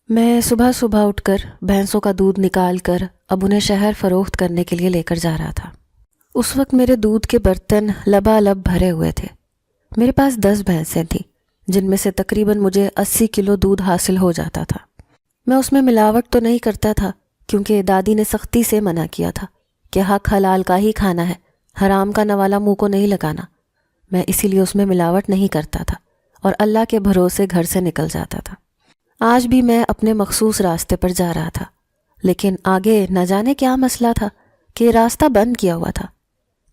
میں صبح صبح اٹھ کر بھینسوں کا دودھ نکال کر اب انہیں شہر فروخت کرنے کے لیے لے کر جا رہا تھا۔ اس وقت میرے دودھ کے برتن لبالب بھرے ہوئے تھے۔ میرے پاس 10 بھینسیں تھیں جن میں سے تقریباً مجھے 80 کلو دودھ حاصل ہو جاتا تھا۔ میں اس میں ملاوٹ تو نہیں کرتا تھا کیونکہ دادی نے سختی سے منع کیا تھا کہ حق حلال کا ہی کھانا ہے، حرام کا نوالا منہ کو نہیں لگانا۔ میں اسی لیے اس میں ملاوٹ نہیں کرتا تھا اور اللہ کے بھروسے گھر سے نکل جاتا تھا۔ آج بھی میں اپنے مخصوص راستے پر جا رہا تھا، لیکن آگے نہ جانے کیا مسئلہ تھا کہ راستہ بند کیا ہوا تھا۔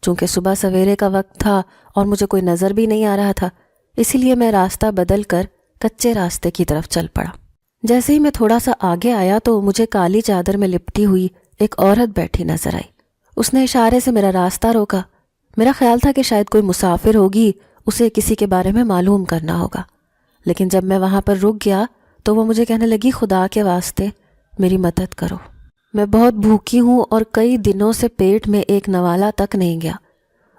چونکہ صبح سویرے کا وقت تھا اور مجھے کوئی نظر بھی نہیں آ رہا تھا، اسی لیے میں راستہ بدل کر کچے راستے کی طرف چل پڑا۔ جیسے ہی میں تھوڑا سا آگے آیا تو مجھے کالی چادر میں لپٹی ہوئی ایک عورت بیٹھی نظر آئی۔ اس نے اشارے سے میرا راستہ روکا۔ میرا خیال تھا کہ شاید کوئی مسافر ہوگی، اسے کسی کے بارے میں معلوم کرنا ہوگا، لیکن جب میں وہاں پر رک گیا تو وہ مجھے کہنے لگی، خدا کے واسطے میری مدد کرو، میں بہت بھوکی ہوں اور کئی دنوں سے پیٹ میں ایک نوالا تک نہیں گیا۔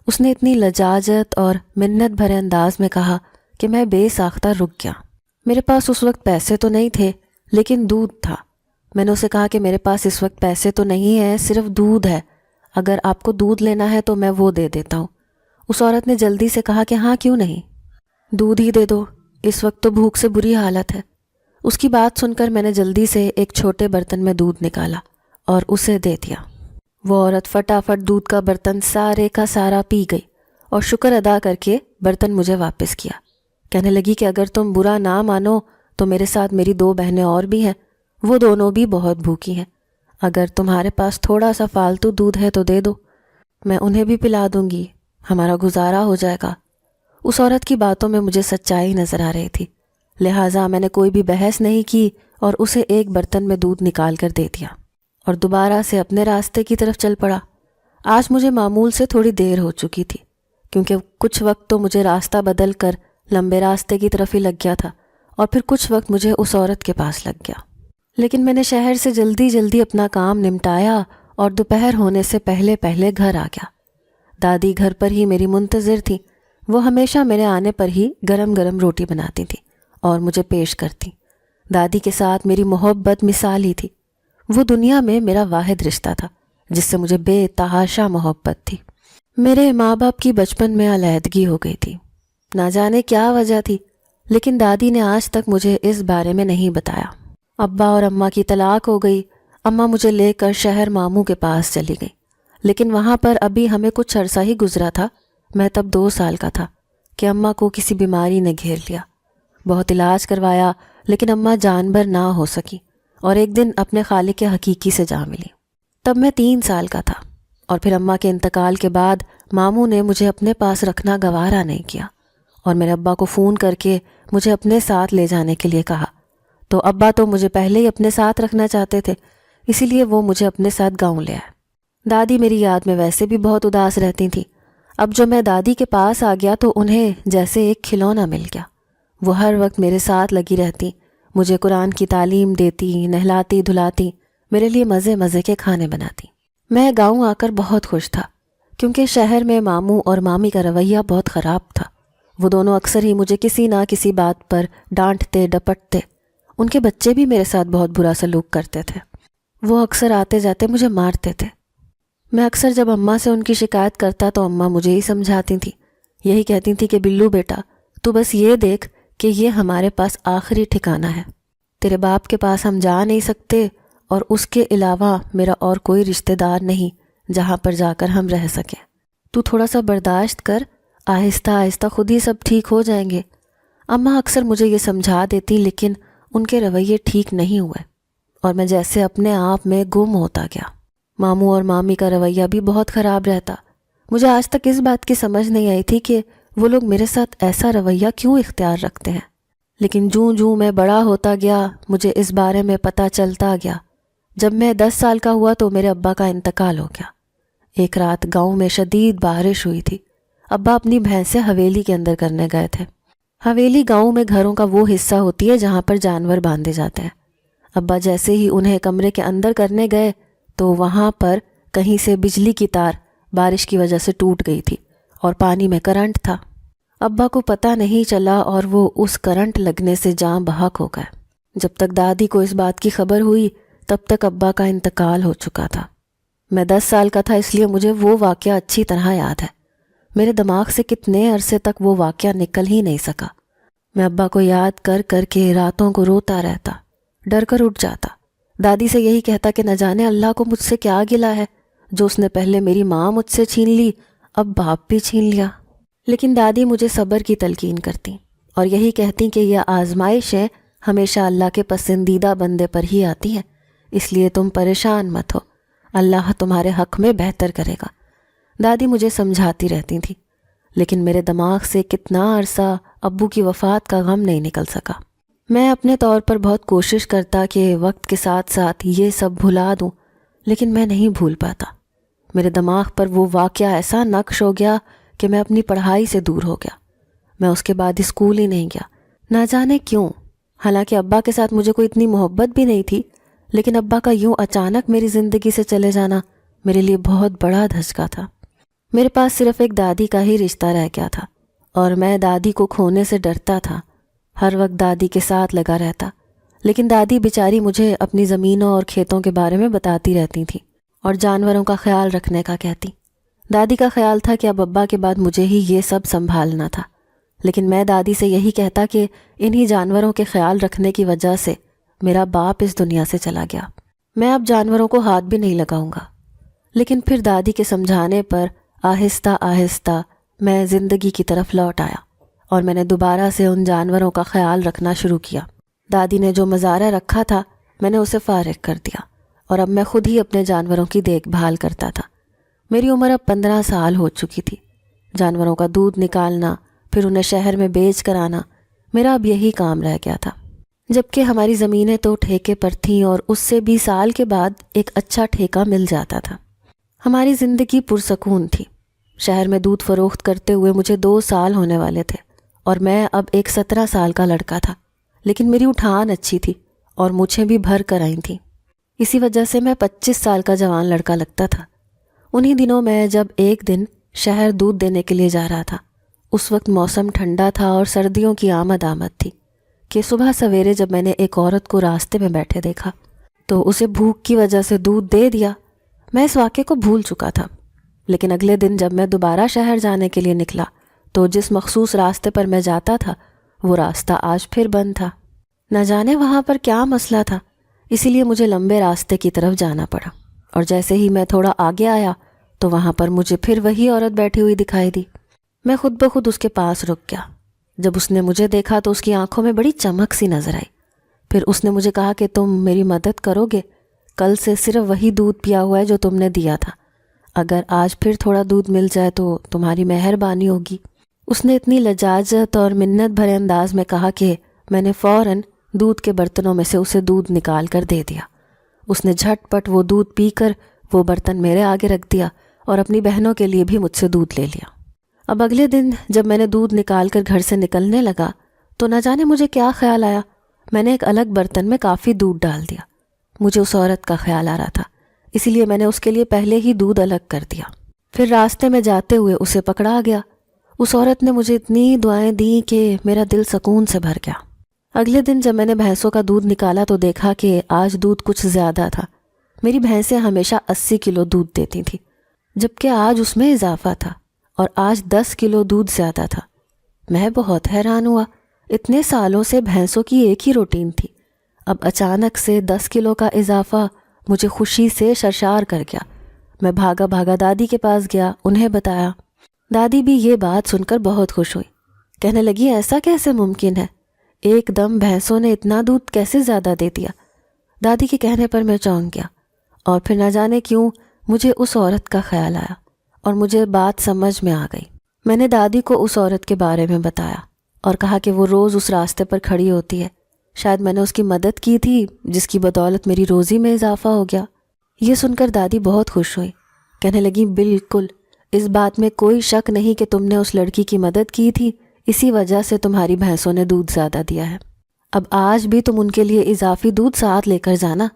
اس نے اتنی لجاجت اور منت بھرے انداز میں کہا کہ میں بے ساختہ رک گیا۔ میرے پاس اس وقت پیسے تو نہیں تھے لیکن دودھ تھا۔ میں نے اسے کہا کہ میرے پاس اس وقت پیسے تو نہیں ہیں، صرف دودھ ہے، اگر آپ کو دودھ لینا ہے تو میں وہ دے دیتا ہوں۔ اس عورت نے جلدی سے کہا کہ ہاں کیوں نہیں، دودھ ہی دے دو، اس وقت تو بھوک سے بری حالت ہے۔ اس کی بات سن کر میں نے جلدی سے ایک چھوٹے برتن میں دودھ نکالا اور اسے دے دیا۔ وہ عورت فٹافٹ دودھ کا برتن سارے کا سارا پی گئی اور شکر ادا کر کے برتن مجھے واپس کیا۔ کہنے لگی کہ اگر تم برا نہ مانو تو میرے ساتھ میری 2 بہنیں اور بھی ہیں، وہ دونوں بھی بہت بھوکی ہیں، اگر تمہارے پاس تھوڑا سا فالتو دودھ ہے تو دے دو، میں انہیں بھی پلا دوں گی، ہمارا گزارا ہو جائے گا۔ اس عورت کی باتوں میں مجھے سچائی نظر آ رہی تھی، لہٰذا میں نے کوئی بھی بحث نہیں کی اور اسے ایک برتن میں دودھ نکال کر دے دیا اور دوبارہ سے اپنے راستے کی طرف چل پڑا۔ آج مجھے معمول سے تھوڑی دیر ہو چکی تھی کیونکہ کچھ وقت تو مجھے راستہ بدل کر لمبے راستے کی طرف ہی لگ گیا تھا اور پھر کچھ وقت مجھے اس عورت کے پاس لگ گیا، لیکن میں نے شہر سے جلدی جلدی اپنا کام نمٹایا اور دوپہر ہونے سے پہلے پہلے گھر آ گیا۔ دادی گھر پر ہی میری منتظر تھی، وہ ہمیشہ میرے آنے پر ہی گرم گرم روٹی بناتی تھی اور مجھے پیش کرتی۔ دادی کے ساتھ میری محبت مثالی تھی، وہ دنیا میں میرا واحد رشتہ تھا جس سے مجھے بے تحاشا محبت تھی۔ میرے ماں باپ کی بچپن میں علیحدگی ہو گئی تھی، نہ جانے کیا وجہ تھی، لیکن دادی نے آج تک مجھے اس بارے میں نہیں بتایا۔ ابا اور اماں کی طلاق ہو گئی، اماں مجھے لے کر شہر ماموں کے پاس چلی گئی، لیکن وہاں پر ابھی ہمیں کچھ عرصہ ہی گزرا تھا، میں تب 2 سال کا تھا کہ اماں کو کسی بیماری نے گھیر لیا۔ بہت علاج کروایا لیکن اماں جان بھر نہ ہو سکی اور ایک دن اپنے خالق حقیقی سے جا ملی۔ تب میں 3 سال کا تھا اور پھر اماں کے انتقال کے بعد ماموں نے مجھے اپنے پاس رکھنا گوارا نہیں کیا اور میرے ابا کو فون کر کے مجھے اپنے ساتھ لے جانے کے لیے کہا، تو ابا تو مجھے پہلے ہی اپنے ساتھ رکھنا چاہتے تھے، اسی لیے وہ مجھے اپنے ساتھ گاؤں لے آئے۔ دادی میری یاد میں ویسے بھی بہت اداس رہتی تھیں، اب جو میں دادی کے پاس آ گیا تو انہیں جیسے ایک کھلونا مل گیا۔ وہ ہر وقت میرے ساتھ لگی رہتی، مجھے قرآن کی تعلیم دیتی، نہلاتی دھلاتی، میرے لیے مزے مزے کے کھانے بناتی۔ میں گاؤں آ کر بہت خوش تھا کیونکہ شہر میں ماموں اور مامی کا رویہ بہت خراب تھا، وہ دونوں اکثر ہی مجھے کسی نہ کسی بات پر ڈانٹتے ڈپٹتے۔ ان کے بچے بھی میرے ساتھ بہت برا سلوک کرتے تھے، وہ اکثر آتے جاتے مجھے مارتے تھے۔ میں اکثر جب اماں سے ان کی شکایت کرتا تو اماں مجھے ہی سمجھاتی تھیں، یہی کہتی تھی کہ بلو بیٹا تو بس یہ دیکھ کہ یہ ہمارے پاس آخری ٹھکانہ ہے، تیرے باپ کے پاس ہم جا نہیں سکتے اور اس کے علاوہ میرا اور کوئی رشتہ دار نہیں جہاں پر جا کر ہم رہ سکیں، تو تھوڑا سا برداشت کر، آہستہ آہستہ خود ہی سب ٹھیک ہو جائیں گے۔ اماں اکثر مجھے یہ سمجھا دیتی لیکن ان کے رویے ٹھیک نہیں ہوئے اور میں جیسے اپنے آپ میں گم ہوتا گیا۔ ماموں اور مامی کا رویہ بھی بہت خراب رہتا، مجھے آج تک اس بات کی سمجھ نہیں آئی تھی کہ وہ لوگ میرے ساتھ ایسا رویہ کیوں اختیار رکھتے ہیں، لیکن جوں میں بڑا ہوتا گیا مجھے اس بارے میں پتہ چلتا گیا۔ جب میں 10 سال کا ہوا تو میرے ابا کا انتقال ہو گیا۔ ایک رات گاؤں میں شدید بارش ہوئی تھی، ابا اپنی بھینسیں حویلی کے اندر کرنے گئے تھے۔ حویلی گاؤں میں گھروں کا وہ حصہ ہوتی ہے جہاں پر جانور باندھے جاتے ہیں۔ ابا جیسے ہی انہیں کمرے کے اندر کرنے گئے تو وہاں پر کہیں سے بجلی کی تار بارش کی وجہ سے ٹوٹ گئی تھی اور پانی میں کرنٹ تھا۔ ابا کو پتہ نہیں چلا اور وہ اس کرنٹ لگنے سے جاں بحق ہو گئے۔ جب تک دادی کو اس بات کی خبر ہوئی تب تک ابا کا انتقال ہو چکا تھا۔ میں 10 سال کا تھا، اس لیے مجھے وہ واقعہ اچھی طرح یاد ہے۔ میرے دماغ سے کتنے عرصے تک وہ واقعہ نکل ہی نہیں سکا۔ میں ابا کو یاد کر کر کے راتوں کو روتا رہتا، ڈر کر اٹھ جاتا، دادی سے یہی کہتا کہ نہ جانے اللہ کو مجھ سے کیا گلہ ہے، جو اس نے پہلے میری ماں مجھ سے چھین لی اب باپ بھی چھین لیا۔ لیکن دادی مجھے صبر کی تلقین کرتی اور یہی کہتی کہ یہ آزمائشیں ہمیشہ اللہ کے پسندیدہ بندے پر ہی آتی ہیں، اس لیے تم پریشان مت ہو، اللہ تمہارے حق میں بہتر کرے گا۔ دادی مجھے سمجھاتی رہتی تھی، لیکن میرے دماغ سے کتنا عرصہ ابو کی وفات کا غم نہیں نکل سکا۔ میں اپنے طور پر بہت کوشش کرتا کہ وقت کے ساتھ ساتھ یہ سب بھلا دوں، لیکن میں نہیں بھول پاتا۔ میرے دماغ پر وہ واقعہ ایسا نقش ہو گیا کہ میں اپنی پڑھائی سے دور ہو گیا۔ میں اس کے بعد اسکول ہی نہیں گیا، نہ جانے کیوں۔ حالانکہ ابا کے ساتھ مجھے کوئی اتنی محبت بھی نہیں تھی، لیکن ابا کا یوں اچانک میری زندگی سے چلے جانا میرے لیے بہت بڑا دھچکا تھا۔ میرے پاس صرف ایک دادی کا ہی رشتہ رہ گیا تھا اور میں دادی کو کھونے سے ڈرتا تھا، ہر وقت دادی کے ساتھ لگا رہتا۔ لیکن دادی بیچاری مجھے اپنی زمینوں اور کھیتوں کے بارے میں بتاتی رہتی تھیں اور جانوروں کا خیال رکھنے کا کہتی۔ دادی کا خیال تھا کہ اب ابا کے بعد مجھے ہی یہ سب سنبھالنا تھا، لیکن میں دادی سے یہی کہتا کہ انہی جانوروں کے خیال رکھنے کی وجہ سے میرا باپ اس دنیا سے چلا گیا، میں اب جانوروں کو ہاتھ بھی نہیں لگاؤں گا۔ لیکن پھر دادی کے سمجھانے پر آہستہ آہستہ میں زندگی کی طرف لوٹ آیا اور میں نے دوبارہ سے ان جانوروں کا خیال رکھنا شروع کیا۔ دادی نے جو مزارع رکھا تھا میں نے اسے فارغ کر دیا اور اب میں خود ہی اپنے جانوروں کی دیکھ بھال کرتا تھا۔ میری عمر اب 15 سال ہو چکی تھی۔ جانوروں کا دودھ نکالنا، پھر انہیں شہر میں بیچ کر آنا، میرا اب یہی کام رہ گیا تھا۔ جبکہ ہماری زمینیں تو ٹھیکے پر تھیں اور اس سے 20 سال کے بعد ایک اچھا ٹھیکہ مل جاتا تھا۔ ہماری زندگی پرسکون تھی۔ شہر میں دودھ فروخت کرتے ہوئے مجھے 2 سال ہونے والے تھے اور میں اب ایک 17 سال کا لڑکا تھا، لیکن میری اٹھان اچھی تھی اور مجھے بھی بھر کر آئی تھیں۔ اسی وجہ سے میں 25 سال کا جوان لڑکا لگتا تھا۔ انہی دنوں میں جب ایک دن شہر دودھ دینے کے لیے جا رہا تھا، اس وقت موسم ٹھنڈا تھا اور سردیوں کی آمد تھی کہ صبح سویرے جب میں نے ایک عورت کو راستے میں بیٹھے دیکھا تو اسے بھوک کی وجہ سے دودھ دے دیا۔ میں اس واقعے کو بھول چکا تھا، لیکن اگلے دن جب میں دوبارہ شہر جانے کے لیے نکلا تو جس مخصوص راستے پر میں جاتا تھا وہ راستہ آج پھر بند تھا۔ نہ جانے وہاں پر کیا مسئلہ تھا، اسی لیے مجھے لمبے راستے کی طرف جانا پڑا، اور جیسے ہی میں تھوڑا آگے آیا تو وہاں پر مجھے پھر وہی عورت بیٹھی ہوئی دکھائی دی۔ میں خود بخود اس کے پاس رک گیا۔ جب اس نے مجھے دیکھا تو اس کی آنکھوں میں بڑی چمک سی نظر آئی۔ پھر اس نے مجھے کہا کہ تم میری مدد کرو گے، کل سے صرف وہی دودھ پیا ہوا ہے جو تم نے دیا تھا، اگر آج پھر تھوڑا دودھ مل جائے تو تمہاری مہربانی ہوگی۔ اس نے اتنی لجاجت اور منت بھرے انداز میں کہا کہ میں نے فوراً دودھ کے برتنوں میں سے اسے دودھ نکال کر دے دیا۔ اس نے جھٹ پٹ وہ دودھ پی کر وہ برتن میرے آگے رکھ دیا اور اپنی بہنوں کے لیے بھی مجھ سے دودھ لے لیا۔ اب اگلے دن جب میں نے دودھ نکال کر گھر سے نکلنے لگا تو نہ جانے مجھے کیا خیال آیا، میں نے ایک الگ برتن میں کافی دودھ ڈال دیا۔ مجھے اس عورت کا خیال آ رہا تھا، اسی لیے میں نے اس کے لیے پہلے ہی دودھ الگ کر دیا۔ پھر راستے میں جاتے ہوئے اسے پکڑا گیا۔ اس عورت نے مجھے اتنی دعائیں دیں کہ میرا دل سکون سے بھر گیا۔ اگلے دن جب میں نے بھینسوں کا دودھ نکالا تو دیکھا کہ آج دودھ کچھ زیادہ تھا۔ میری بھینسیں ہمیشہ 80 کلو دودھ دیتی تھیں، جبکہ آج اس میں اضافہ تھا اور آج 10 کلو دودھ زیادہ تھا۔ میں بہت حیران ہوا، اتنے سالوں سے بھینسوں کی ایک ہی روٹین تھی، اب اچانک سے 10 کلو کا اضافہ مجھے خوشی سے سرشار کر گیا۔ میں بھاگا بھاگا دادی کے پاس گیا، انہیں بتایا۔ دادی بھی یہ بات سن کر بہت خوش ہوئی، کہنے لگی ایسا کیسے ممکن ہے، ایک دم بھینسوں نے اتنا دودھ کیسے زیادہ دے دیا۔ دادی کے کہنے پر میں چونک گیا اور پھر نہ جانے کیوں مجھے اس عورت کا خیال آیا اور مجھے بات سمجھ میں آ گئی۔ میں نے دادی کو اس عورت کے بارے میں بتایا اور کہا کہ وہ روز اس راستے پر کھڑی ہوتی ہے، شاید میں نے اس کی مدد کی تھی جس کی بدولت میری روزی میں اضافہ ہو گیا۔ یہ سن کر دادی بہت خوش ہوئی، کہنے لگی بالکل، اس بات میں کوئی شک نہیں کہ تم نے اس لڑکی کی مدد کی تھی، اسی وجہ سے تمہاری بھینسوں نے دودھ زیادہ دیا ہے۔ اب آج بھی تم ان کے لیے اضافی دودھ ساتھ لے کر جانا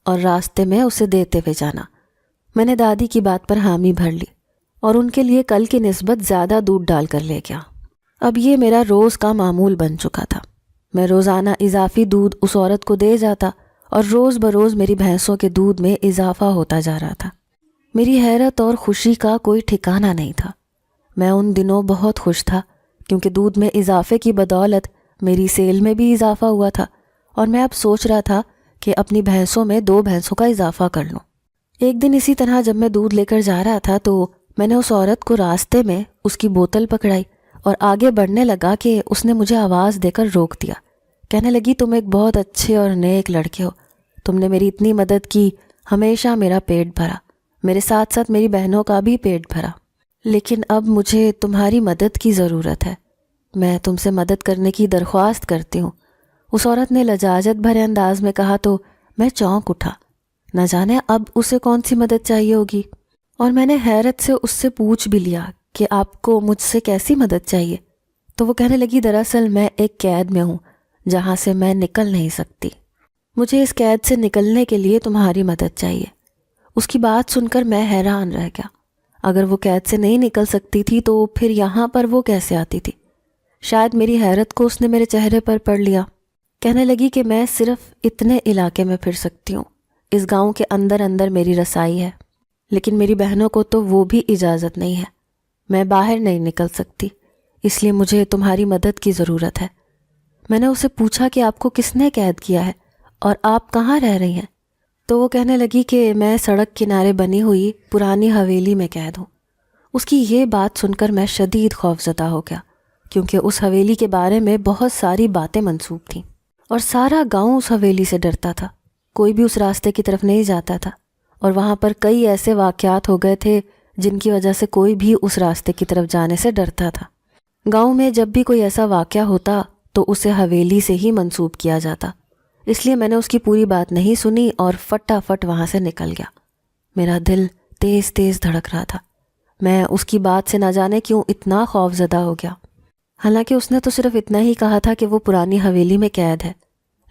اور راستے میں اسے دیتے ہوئے جانا۔ میں نے دادی کی بات پر حامی بھر لی اور ان کے لیے کل کی نسبت زیادہ دودھ ڈال کر لے گیا۔ اب یہ میرا روز کا معمول بن چکا تھا۔ میں روزانہ اضافی دودھ اس عورت کو دے جاتا اور روز بروز میری بھینسوں کے دودھ میں اضافہ ہوتا جا رہا تھا۔ میری حیرت اور خوشی کا کوئی ٹھکانہ نہیں تھا۔ میں ان دنوں بہت خوش تھا کیونکہ دودھ میں اضافے کی بدولت میری سیل میں بھی اضافہ ہوا تھا، اور میں اب سوچ رہا تھا کہ اپنی بھینسوں میں 2 بھینسوں کا اضافہ کر لوں۔ ایک دن اسی طرح جب میں دودھ لے کر جا رہا تھا تو میں نے اس عورت کو راستے میں اس کی بوتل پکڑائی اور آگے بڑھنے لگا کہ اس نے مجھے آواز دے کر روک دیا۔ کہنے لگی، تم ایک بہت اچھے اور نیک لڑکے ہو، تم نے میری اتنی مدد کی، ہمیشہ میرا پیٹ بھرا، میرے ساتھ ساتھ میری بہنوں کا بھی پیٹ بھرا، لیکن اب مجھے تمہاری مدد کی ضرورت ہے، میں تم سے مدد کرنے کی درخواست کرتی ہوں۔ اس عورت نے لجاجت بھرے انداز میں کہا تو میں چونک اٹھا، نہ جانے اب اسے کون سی مدد چاہیے ہوگی، اور میں نے حیرت سے اس سے پوچھ بھی لیا کہ آپ کو مجھ سے کیسی مدد چاہیے؟ تو وہ کہنے لگی، دراصل میں ایک قید میں ہوں جہاں سے میں نکل نہیں سکتی، مجھے اس قید سے نکلنے کے لیے تمہاری مدد چاہیے۔ اس کی بات سن کر میں حیران رہ گیا۔ اگر وہ قید سے نہیں نکل سکتی تھی تو پھر یہاں پر وہ کیسے آتی تھی؟ شاید میری حیرت کو اس نے میرے چہرے پر پڑھ لیا۔ کہنے لگی کہ میں صرف اتنے علاقے میں پھر سکتی ہوں، اس گاؤں کے اندر اندر میری رسائی ہے، لیکن میری بہنوں کو تو وہ بھی اجازت نہیں ہے، میں باہر نہیں نکل سکتی، اس لیے مجھے تمہاری مدد کی ضرورت ہے۔ میں نے اسے پوچھا کہ آپ کو کس نے قید کیا ہے اور آپ کہاں رہ رہی ہیں؟ تو وہ کہنے لگی کہ میں سڑک کنارے بنی ہوئی پرانی حویلی میں قید ہوں۔ اس کی یہ بات سن کر میں شدید خوفزدہ ہو گیا، کیونکہ اس حویلی کے بارے میں بہت ساری باتیں منسوب تھیں، اور سارا گاؤں اس حویلی سے ڈرتا تھا، کوئی بھی اس راستے کی طرف نہیں جاتا تھا، اور وہاں پر کئی ایسے واقعات ہو گئے تھے جن کی وجہ سے کوئی بھی اس راستے کی طرف جانے سے ڈرتا تھا۔ گاؤں میں جب بھی کوئی ایسا واقعہ ہوتا تو اسے حویلی سے ہی منسوب کیا جاتا، اس لیے میں نے اس کی پوری بات نہیں سنی اور فٹافٹ وہاں سے نکل گیا۔ میرا دل تیز تیز دھڑک رہا تھا، میں اس کی بات سے نہ جانے کیوں اتنا خوفزدہ ہو گیا۔ حالانکہ اس نے تو صرف اتنا ہی کہا تھا کہ وہ پرانی حویلی میں قید ہے،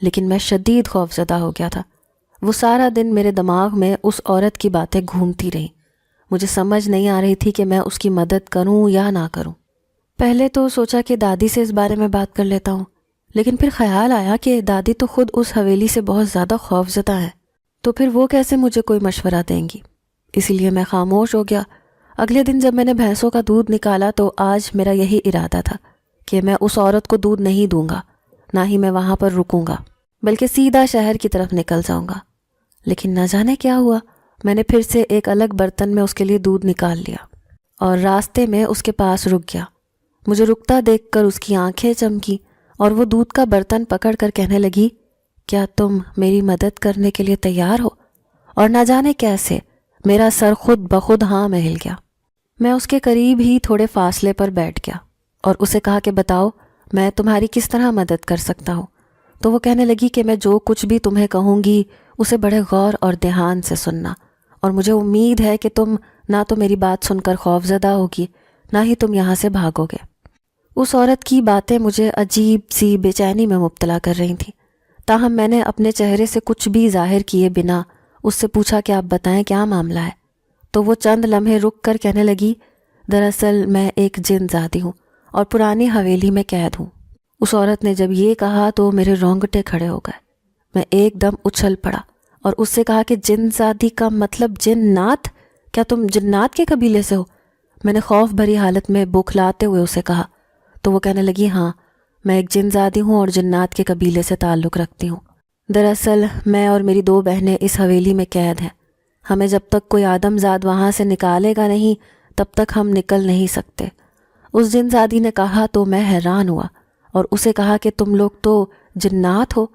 لیکن میں شدید خوفزدہ ہو گیا تھا۔ وہ سارا دن میرے دماغ میں اس عورت کی باتیں گھومتی رہیں، مجھے سمجھ نہیں آ رہی تھی کہ میں اس کی مدد کروں یا نہ کروں۔ پہلے تو سوچا کہ دادی سے اس بارے میں بات کر لیتا ہوں، لیکن پھر خیال آیا کہ دادی تو خود اس حویلی سے بہت زیادہ خوفزدہ ہیں، تو پھر وہ کیسے مجھے کوئی مشورہ دیں گی، اسی لیے میں خاموش ہو گیا۔ اگلے دن جب میں نے بھینسوں کا دودھ نکالا تو آج میرا یہی ارادہ تھا کہ میں اس عورت کو دودھ نہیں دوں گا، نہ ہی میں وہاں پر رکوں گا، بلکہ سیدھا شہر کی طرف نکل جاؤں گا۔ لیکن نہ جانے کیا ہوا، میں نے پھر سے ایک الگ برتن میں اس کے لیے دودھ نکال لیا اور راستے میں اس کے پاس رک گیا۔ مجھے رکتا دیکھ کر اس کی آنکھیں چمکی اور وہ دودھ کا برتن پکڑ کر کہنے لگی، کیا تم میری مدد کرنے کے لیے تیار ہو؟ اور نہ جانے کیسے میرا سر خود بخود ہاں میں ہل گیا۔ میں اس کے قریب ہی تھوڑے فاصلے پر بیٹھ گیا اور اسے کہا کہ بتاؤ میں تمہاری کس طرح مدد کر سکتا ہوں؟ تو وہ کہنے لگی کہ میں جو کچھ بھی تمہیں کہوں گی اسے بڑے غور اور دھیان سے سننا، اور مجھے امید ہے کہ تم نہ تو میری بات سن کر خوفزدہ ہوگی، نہ ہی تم یہاں سے بھاگو گے۔ اس عورت کی باتیں مجھے عجیب سی بے چینی میں مبتلا کر رہی تھیں، تاہم میں نے اپنے چہرے سے کچھ بھی ظاہر کیے بنا اس سے پوچھا کہ آپ بتائیں کیا معاملہ ہے؟ تو وہ چند لمحے رک کر کہنے لگی، دراصل میں ایک جن زادی ہوں اور پرانی حویلی میں قید ہوں۔ اس عورت نے جب یہ کہا تو میرے رونگٹے کھڑے ہو گئے، میں ایک دم اچھل پڑا اور اس سے کہا کہ جن زادی کا مطلب جنات؟ کیا تم جنات کے قبیلے سے ہو؟ میں نے خوف بھری حالت میں بوکھلاتے ہوئے اسے کہا، تو وہ کہنے لگی، ہاں میں ایک جن زادی ہوں اور جنات کے قبیلے سے تعلق رکھتی ہوں۔ دراصل میں اور میری 2 بہنیں اس حویلی میں قید ہیں، ہمیں جب تک کوئی آدم زاد وہاں سے نکالے گا نہیں تب تک ہم نکل نہیں سکتے۔ اس جن زادی نے کہا تو میں حیران ہوا اور اسے کہا کہ تم لوگ تو جنات ہو،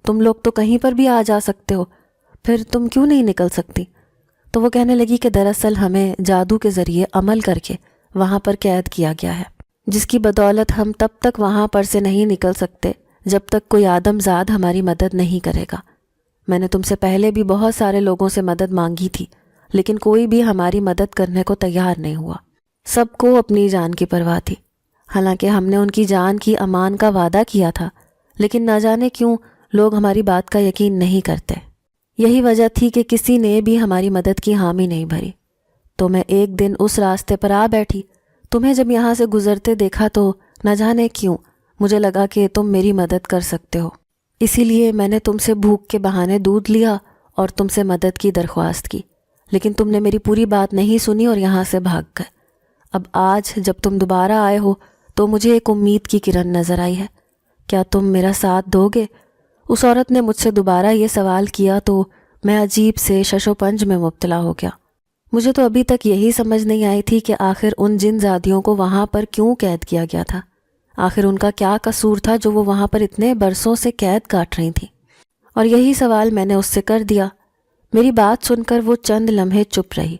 تم لوگ تو کہیں پر بھی آ جا سکتے ہو، پھر تم کیوں نہیں نکل سکتی؟ تو وہ کہنے لگی کہ دراصل ہمیں جادو کے ذریعے عمل کر کے وہاں پر قید کیا گیا ہے، جس کی بدولت ہم تب تک وہاں پر سے نہیں نکل سکتے جب تک کوئی آدم زاد ہماری مدد نہیں کرے گا۔ میں نے تم سے پہلے بھی بہت سارے لوگوں سے مدد مانگی تھی، لیکن کوئی بھی ہماری مدد کرنے کو تیار نہیں ہوا، سب کو اپنی جان کی پرواہ تھی، حالانکہ ہم نے ان کی جان کی امان کا وعدہ کیا تھا، لیکن نہ جانے کیوں لوگ ہماری بات کا یقین نہیں کرتے۔ یہی وجہ تھی کہ کسی نے بھی ہماری مدد کی حامی نہیں بھری۔ تو میں ایک دن اس راستے پر آ بیٹھی، تمہیں جب یہاں سے گزرتے دیکھا تو نہ جانے کیوں مجھے لگا کہ تم میری مدد کر سکتے ہو، اسی لیے میں نے تم سے بھوک کے بہانے دودھ لیا اور تم سے مدد کی درخواست کی، لیکن تم نے میری پوری بات نہیں سنی اور یہاں سے بھاگ گئے۔ اب آج جب تم دوبارہ آئے ہو تو مجھے ایک امید کی کرن نظر آئی ہے، کیا تم میرا ساتھ دو گے؟ اس عورت نے مجھ سے دوبارہ یہ سوال کیا تو میں عجیب سے شش و پنج میں مبتلا ہو گیا۔ مجھے تو ابھی تک یہی سمجھ نہیں آئی تھی کہ آخر ان جن زادیوں کو وہاں پر کیوں قید کیا گیا تھا، آخر ان کا کیا قصور تھا جو وہ وہاں پر اتنے برسوں سے قید کاٹ رہی تھیں۔ اور یہی سوال میں نے اس سے کر دیا۔ میری بات سن کر وہ چند لمحے چپ رہی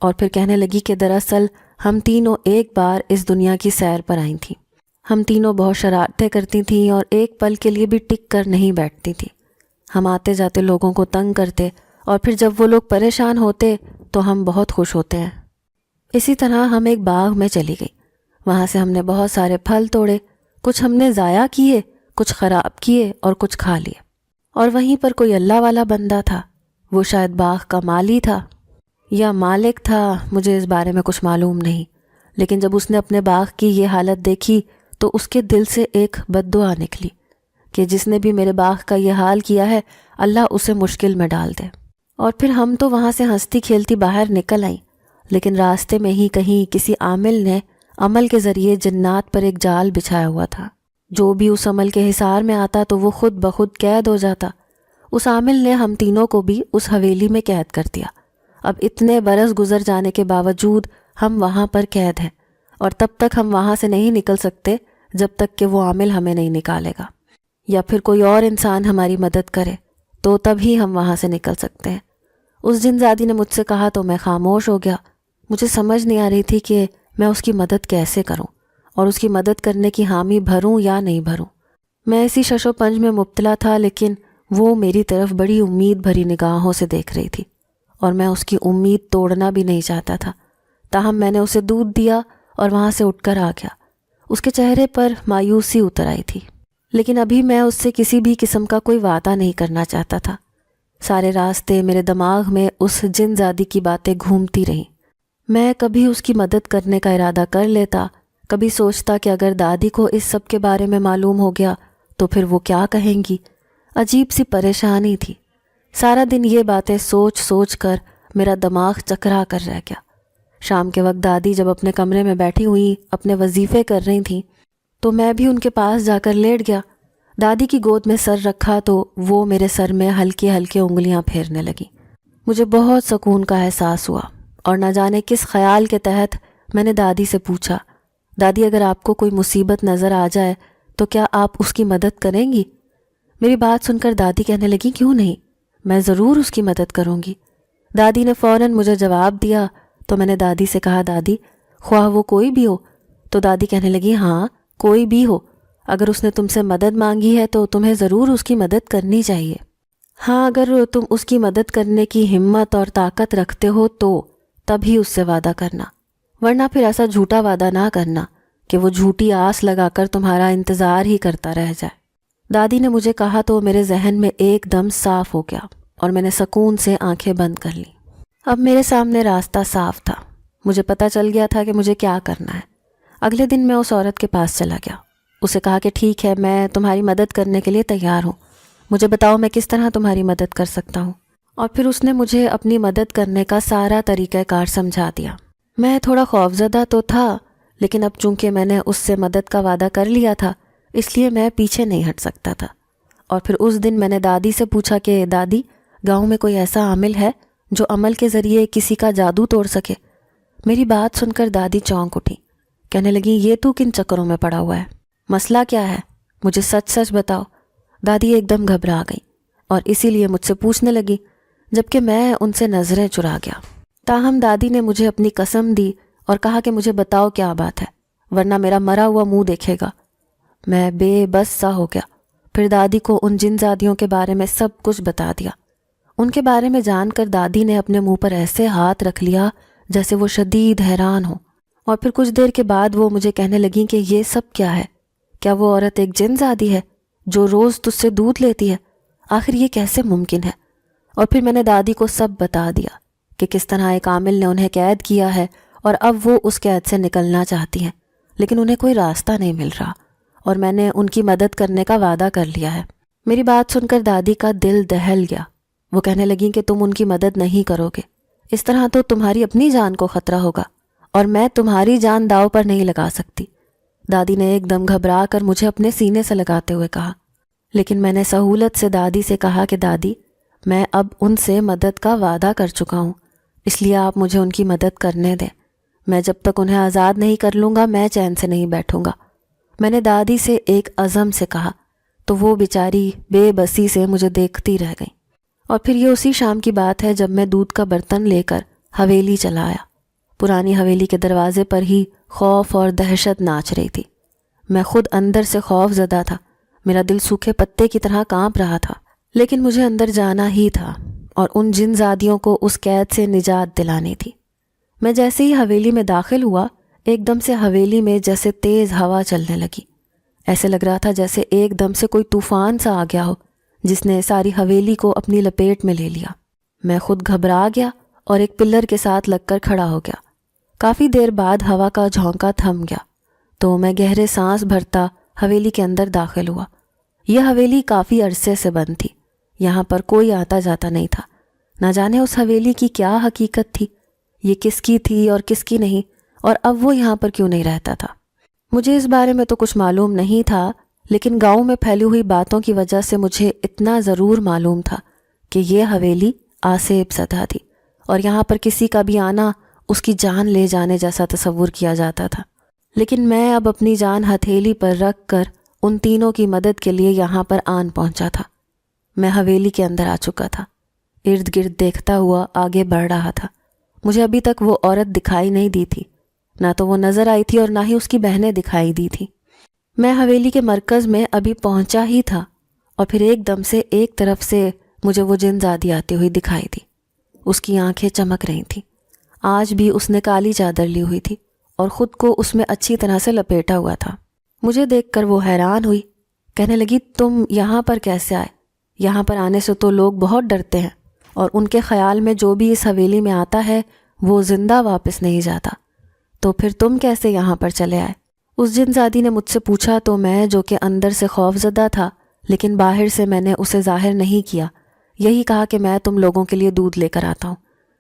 اور پھر کہنے لگی کہ دراصل ہم تینوں ایک بار اس دنیا کی سیر پر آئی تھیں۔ ہم تینوں بہت شرارتیں کرتی تھیں اور ایک پل کے لیے بھی ٹک کر نہیں بیٹھتی تھیں۔ ہم آتے جاتے لوگوں کو تنگ کرتے اور پھر جب وہ لوگ پریشان ہوتے تو ہم بہت خوش ہوتے ہیں۔ اسی طرح ہم ایک باغ میں چلی گئی، وہاں سے ہم نے بہت سارے پھل توڑے، کچھ ہم نے ضائع کیے، کچھ خراب کیے اور کچھ کھا لیے۔ اور وہیں پر کوئی اللہ والا بندہ تھا، وہ شاید باغ کا مالی تھا یا مالک تھا، مجھے اس بارے میں کچھ معلوم نہیں، لیکن جب اس نے اپنے باغ کی یہ حالت دیکھی تو اس کے دل سے ایک بد دعا نکلی کہ جس نے بھی میرے باغ کا یہ حال کیا ہے اللہ اسے مشکل میں ڈال دے۔ اور پھر ہم تو وہاں سے ہنستی کھیلتی باہر نکل آئیں، لیکن راستے میں ہی کہیں کسی عامل نے عمل کے ذریعے جنات پر ایک جال بچھایا ہوا تھا، جو بھی اس عمل کے حصار میں آتا تو وہ خود بخود قید ہو جاتا۔ اس عامل نے ہم تینوں کو بھی اس حویلی میں قید کر دیا۔ اب اتنے برس گزر جانے کے باوجود ہم وہاں پر قید ہیں اور تب تک ہم وہاں سے نہیں نکل سکتے جب تک کہ وہ عامل ہمیں نہیں نکالے گا، یا پھر کوئی اور انسان ہماری مدد کرے تو تب ہی ہم وہاں سے نکل سکتے ہیں۔ اس جن زادی نے مجھ سے کہا تو میں خاموش ہو گیا۔ مجھے سمجھ نہیں آ رہی تھی کہ میں اس کی مدد کیسے کروں اور اس کی مدد کرنے کی حامی بھروں یا نہیں بھروں۔ میں اسی شش و پنج میں مبتلا تھا، لیکن وہ میری طرف بڑی امید بھری نگاہوں سے دیکھ رہی تھی اور میں اس کی امید توڑنا بھی نہیں چاہتا تھا۔ تاہم میں نے اسے دودھ دیا اور وہاں سے اٹھ کر آ گیا۔ اس کے چہرے پر مایوسی اتر آئی تھی، لیکن ابھی میں اس سے کسی بھی قسم کا کوئی وعدہ نہیں کرنا چاہتا تھا۔ سارے راستے میرے دماغ میں اس جن زادی کی باتیں گھومتی رہیں۔ میں کبھی اس کی مدد کرنے کا ارادہ کر لیتا، کبھی سوچتا کہ اگر دادی کو اس سب کے بارے میں معلوم ہو گیا تو پھر وہ کیا کہیں گی۔ عجیب سی پریشانی تھی۔ سارا دن یہ باتیں سوچ سوچ کر میرا دماغ چکرا کر رہ گیا۔ شام کے وقت دادی جب اپنے کمرے میں بیٹھی ہوئی اپنے وظیفے کر رہی تھیں تو میں بھی ان کے پاس جا کر لیٹ گیا۔ دادی کی گود میں سر رکھا تو وہ میرے سر میں ہلکے ہلکے انگلیاں پھیرنے لگیں۔ مجھے بہت سکون کا احساس ہوا اور نہ جانے کس خیال کے تحت میں نے دادی سے پوچھا، دادی اگر آپ کو کوئی مصیبت نظر آ جائے تو کیا آپ اس کی مدد کریں گی؟ میری بات سن کر دادی کہنے لگی کیوں نہیں، میں ضرور اس کی مدد کروں گی۔ دادی نے فوراً مجھے جواب دیا تو میں نے دادی سے کہا دادی خواہ وہ کوئی بھی ہو؟ تو دادی کہنے لگی ہاں کوئی بھی ہو، اگر اس نے تم سے مدد مانگی ہے تو تمہیں ضرور اس کی مدد کرنی چاہیے۔ ہاں اگر تم اس کی مدد کرنے کی ہمت اور طاقت رکھتے ہو تو تب ہی اس سے وعدہ کرنا، ورنہ پھر ایسا جھوٹا وعدہ نہ کرنا کہ وہ جھوٹی آس لگا کر تمہارا انتظار ہی کرتا رہ جائے۔ دادی نے مجھے کہا تو میرے ذہن میں ایک دم صاف ہو گیا اور میں نے سکون سے آنکھیں بند کر لیں۔ اب میرے سامنے راستہ صاف تھا، مجھے پتہ چل گیا تھا کہ مجھے کیا کرنا ہے۔ اگلے دن میں اس عورت کے پاس چلا گیا، اسے کہا کہ ٹھیک ہے میں تمہاری مدد کرنے کے لیے تیار ہوں، مجھے بتاؤ میں کس طرح تمہاری مدد کر سکتا ہوں۔ اور پھر اس نے مجھے اپنی مدد کرنے کا سارا طریقہ کار سمجھا دیا۔ میں تھوڑا خوفزدہ تو تھا، لیکن اب چونکہ میں نے اس سے مدد کا وعدہ کر لیا تھا اس لیے میں پیچھے نہیں ہٹ سکتا تھا۔ اور پھر اس دن میں نے دادی سے پوچھا کہ دادی گاؤں میں کوئی ایسا عامل ہے جو عمل کے ذریعے کسی کا جادو توڑ سکے؟ میری بات سن کر دادی چونک اٹھی، کہنے لگی یہ تو کن چکروں میں پڑا ہوا ہے، مسئلہ کیا ہے، مجھے سچ سچ بتاؤ۔ دادی ایک دم گھبرا گئی اور اسی لیے مجھ سے پوچھنے لگی، جبکہ میں ان سے نظریں چرا گیا۔ تاہم دادی نے مجھے اپنی قسم دی اور کہا کہ مجھے بتاؤ کیا بات ہے، ورنہ میرا مرا ہوا منہ دیکھے گا۔ میں بے بس سا ہو گیا۔ پھر دادی کو ان جن زادیوں کے بارے میں سب کچھ بتا دیا۔ ان کے بارے میں جان کر دادی نے اپنے منہ پر ایسے ہاتھ رکھ لیا جیسے وہ شدید حیران ہو، اور پھر کچھ دیر کے بعد وہ مجھے کہنے لگیں کہ یہ سب کیا ہے، کیا وہ عورت ایک جن زادی ہے جو روز تجھ سے دودھ لیتی ہے؟ آخر یہ کیسے ممکن ہے؟ اور پھر میں نے دادی کو سب بتا دیا کہ کس طرح ایک عامل نے انہیں قید کیا ہے اور اب وہ اس قید سے نکلنا چاہتی ہیں، لیکن انہیں کوئی راستہ نہیں مل رہا اور میں نے ان کی مدد کرنے کا وعدہ کر لیا ہے۔ میری بات سن کر دادی کا دل دہل گیا۔ وہ کہنے لگیں کہ تم ان کی مدد نہیں کرو گے، اس طرح تو تمہاری اپنی جان کو خطرہ ہوگا، اور میں تمہاری جان داؤ پر نہیں لگا سکتی۔ دادی نے ایک دم گھبرا کر مجھے اپنے سینے سے لگاتے ہوئے کہا، لیکن میں نے سہولت سے دادی سے کہا کہ دادی، میں اب ان سے مدد کا وعدہ کر چکا ہوں، اس لیے آپ مجھے ان کی مدد کرنے دیں۔ میں جب تک انہیں آزاد نہیں کر لوں گا میں چین سے نہیں بیٹھوں گا۔ میں نے دادی سے ایک عزم سے کہا تو وہ بیچاری بے بسی سے مجھے دیکھتی رہ گئیں۔ اور پھر یہ اسی شام کی بات ہے جب میں دودھ کا برتن لے کر حویلی چلا آیا۔ پرانی حویلی کے دروازے پر ہی خوف اور دہشت ناچ رہی تھی۔ میں خود اندر سے خوف زدہ تھا، میرا دل سوکھے پتے کی طرح کانپ رہا تھا، لیکن مجھے اندر جانا ہی تھا اور ان جن زادیوں کو اس قید سے نجات دلانی تھی۔ میں جیسے ہی حویلی میں داخل ہوا، ایک دم سے حویلی میں جیسے تیز ہوا چلنے لگی۔ ایسے لگ رہا تھا جیسے ایک دم سے کوئی طوفان سا آ گیا ہو جس نے ساری حویلی کو اپنی لپیٹ میں لے لیا۔ میں خود گھبرا گیا اور ایک پلر کے ساتھ لگ کر کھڑا ہو گیا۔ کافی دیر بعد ہوا کا جھونکا تھم گیا تو میں گہرے سانس بھرتا حویلی کے اندر داخل ہوا۔ یہ حویلی کافی عرصے سے بند تھی، یہاں پر کوئی آتا جاتا نہیں تھا۔ نہ جانے اس حویلی کی کیا حقیقت تھی، یہ کس کی تھی اور کس کی نہیں، اور اب وہ یہاں پر کیوں نہیں رہتا تھا۔ مجھے اس بارے میں تو کچھ معلوم نہیں تھا، لیکن گاؤں میں پھیلی ہوئی باتوں کی وجہ سے مجھے اتنا ضرور معلوم تھا کہ یہ حویلی آسیب زدہ تھی اور یہاں پر کسی کا بھی آنا اس کی جان لے جانے جیسا تصور کیا جاتا تھا۔ لیکن میں اب اپنی جان ہتھیلی پر رکھ کر ان تینوں کی مدد کے لیے یہاں پر آن پہنچا تھا۔ میں حویلی کے اندر آ چکا تھا، ارد گرد دیکھتا ہوا آگے بڑھ رہا تھا۔ مجھے ابھی تک وہ عورت دکھائی نہیں دی تھی، نہ تو وہ نظر آئی تھی اور نہ ہی اس کی بہنیں دکھائی دی تھی۔ میں حویلی کے مرکز میں ابھی پہنچا ہی تھا اور پھر ایک دم سے ایک طرف سے مجھے وہ جن زادی آتی ہوئی دکھائی دی۔ اس کی آنکھیں چمک رہی تھیں، آج بھی اس نے کالی چادر لی ہوئی تھی اور خود کو اس میں اچھی طرح سے لپیٹا ہوا تھا۔ مجھے دیکھ کر وہ حیران ہوئی، کہنے لگی تم یہاں پر کیسے آئے؟ یہاں پر آنے سے تو لوگ بہت ڈرتے ہیں اور ان کے خیال میں جو بھی اس حویلی میں آتا ہے وہ زندہ واپس نہیں جاتا، تو پھر تم کیسے یہاں پر چلے آئے؟ اس جن زادی نے مجھ سے پوچھا تو میں، جو کہ اندر سے خوف زدہ تھا لیکن باہر سے میں نے اسے ظاہر نہیں کیا، یہی کہا کہ میں تم لوگوں کے لیے دودھ لے کر آتا ہوں۔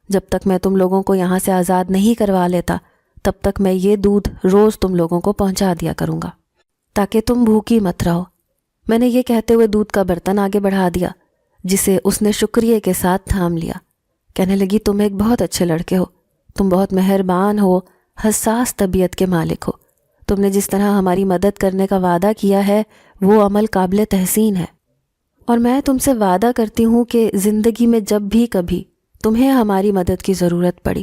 جب تک میں تم لوگوں کو یہاں سے آزاد نہیں کروا لیتا تب تک میں یہ دودھ روز تم لوگوں کو پہنچا دیا کروں گا تاکہ تم بھوکی مت رہو۔ میں نے یہ کہتے ہوئے دودھ کا برتن آگے بڑھا دیا، جسے اس نے شکریہ کے ساتھ تھام لیا۔ کہنے لگی تم ایک بہت اچھے لڑکے ہو، تم بہت مہربان ہو، حساس طبیعت کے مالک ہو۔ تم نے جس طرح ہماری مدد کرنے کا وعدہ کیا ہے وہ عمل قابل تحسین ہے، اور میں تم سے وعدہ کرتی ہوں کہ زندگی میں جب بھی کبھی تمہیں ہماری مدد کی ضرورت پڑی